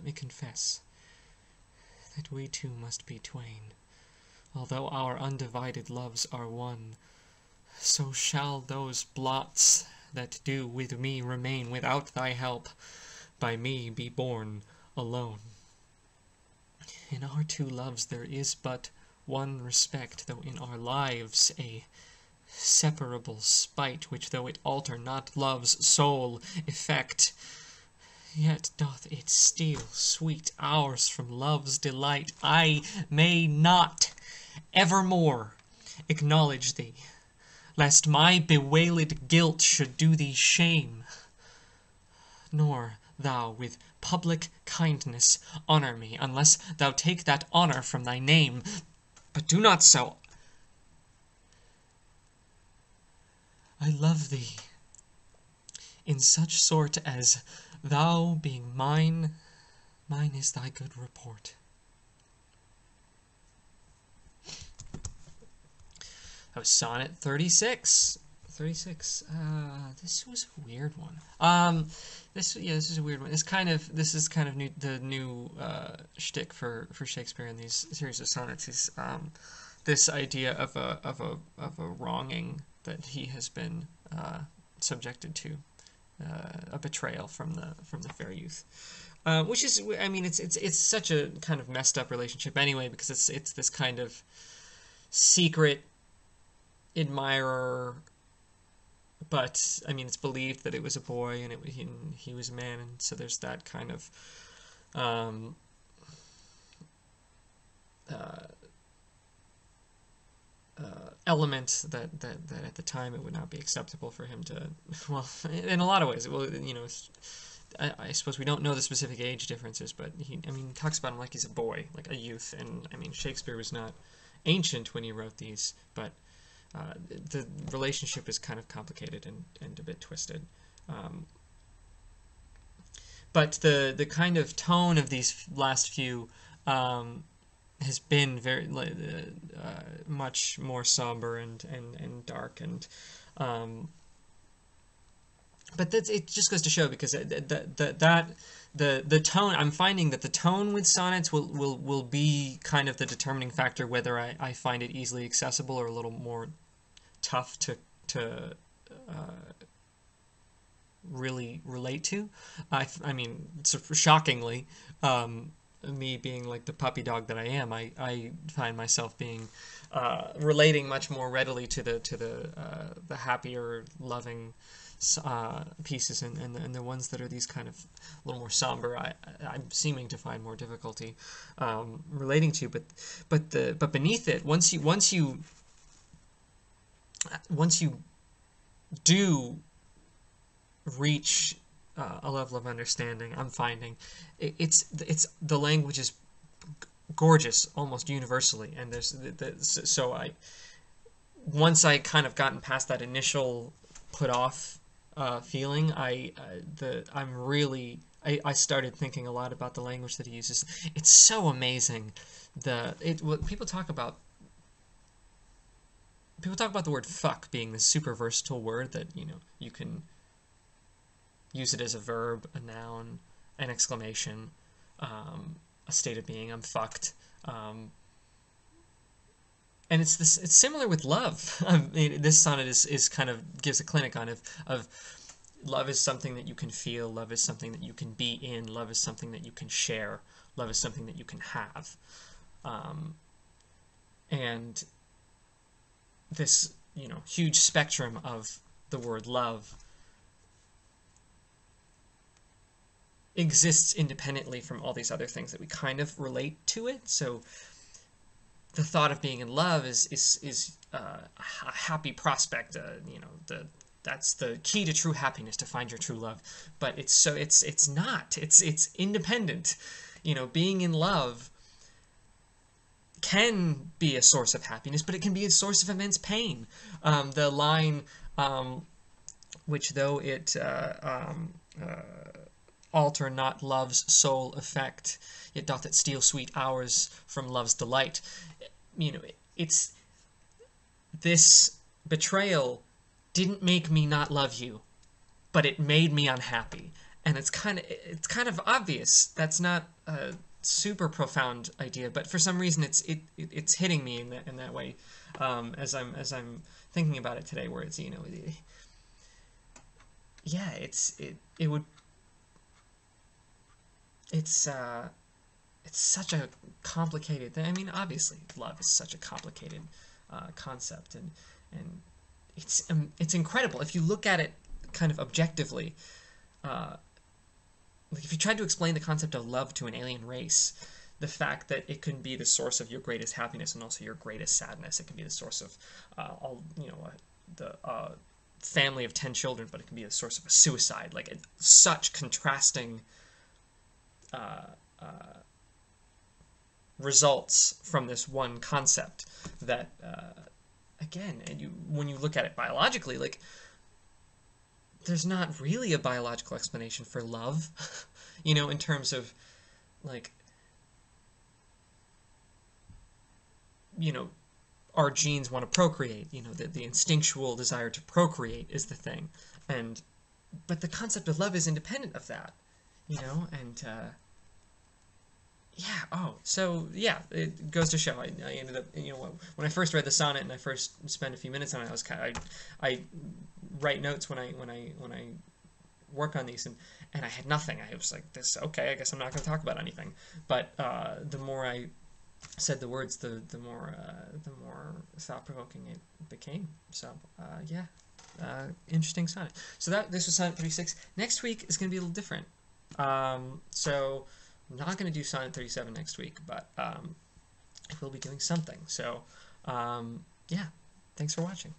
let me confess that we two must be twain. Although our undivided loves are one, so shall those blots that do with me remain without thy help, by me be borne alone. In our two loves there is but one respect, though in our lives a separable spite, which though it alter not love's sole effect, yet doth it steal sweet hours from love's delight. I may not evermore acknowledge thee, lest my bewailed guilt should do thee shame, nor thou with public kindness honour me, unless thou take that honour from thy name. But do not so. I love thee in such sort as thou being mine, mine is thy good report. That was Sonnet 36. 36. This was a weird one. This is a weird one. This is kind of the new shtick for Shakespeare in these series of sonnets. Is this idea of a wronging that he has been subjected to, a betrayal from the fair youth, which is, I mean, it's such a kind of messed up relationship anyway, because it's this kind of secret admirer, but I mean, it's believed that it was a boy and he was a man, and so there's that kind of element that at the time it would not be acceptable for him to, well, in a lot of ways, I suppose we don't know the specific age differences, but he talks about him like he's a boy, like a youth, and I mean, Shakespeare was not ancient when he wrote these, but the relationship is kind of complicated and a bit twisted. But the kind of tone of these last few has been very much more somber and dark, and but it just goes to show, because the tone, I'm finding that the tone with sonnets will be kind of the determining factor whether I find it easily accessible or a little more tough to really relate to. I mean, shockingly, me being like the puppy dog that I am, I find myself being relating much more readily to the happier, loving pieces, and the ones that are these kind of a little more somber, I'm seeming to find more difficulty relating to. But beneath it, once you do reach a level of understanding, I'm finding it's the language is gorgeous almost universally, and once I kind of gotten past that initial put off feeling, I started thinking a lot about the language that he uses. It's so amazing. What people talk about the word fuck being this super versatile word that, you can use it as a verb, a noun, an exclamation, a state of being. I'm fucked. And it's similar with love. This sonnet is kind of gives a clinic on of love is something that you can feel, love is something that you can be in, love is something that you can share, love is something that you can have. And this, huge spectrum of the word love exists independently from all these other things that we kind of relate to it. So the thought of being in love is a happy prospect. That's the key to true happiness, to find your true love. But it's not. It's independent. Being in love can be a source of happiness, but it can be a source of immense pain. The line, which though it alter not love's sole effect, yet doth it steal sweet hours from love's delight. It's this betrayal didn't make me not love you, but it made me unhappy. and it's kind of obvious. That's not a super profound idea, but for some reason it's hitting me in that way, as I'm thinking about it today, where it's, yeah, it would it's it's such a complicated thing. I mean, obviously, love is such a complicated concept, and it's incredible if you look at it kind of objectively. Uh, like if you tried to explain the concept of love to an alien race, the fact that it can be the source of your greatest happiness and also your greatest sadness. It can be the source of all the family of 10 children, but it can be the source of a suicide. Like such contrasting uh, uh, results from this one concept that again, and when you look at it biologically, like there's not really a biological explanation for love, in terms of like, you know, our genes want to procreate, the instinctual desire to procreate is the thing. And, but the concept of love is independent of that, and, yeah, oh, so, yeah, it goes to show. I ended up, when I first read the sonnet and I first spent a few minutes on it, I write notes when I work on these, and I had nothing. I was like, okay, I guess I'm not going to talk about anything. But the more I said the words, the more thought provoking it became. So yeah, interesting sonnet. So this was sonnet 36. Next week is going to be a little different. So I'm not going to do sonnet 37 next week, but I will be doing something. So yeah, thanks for watching.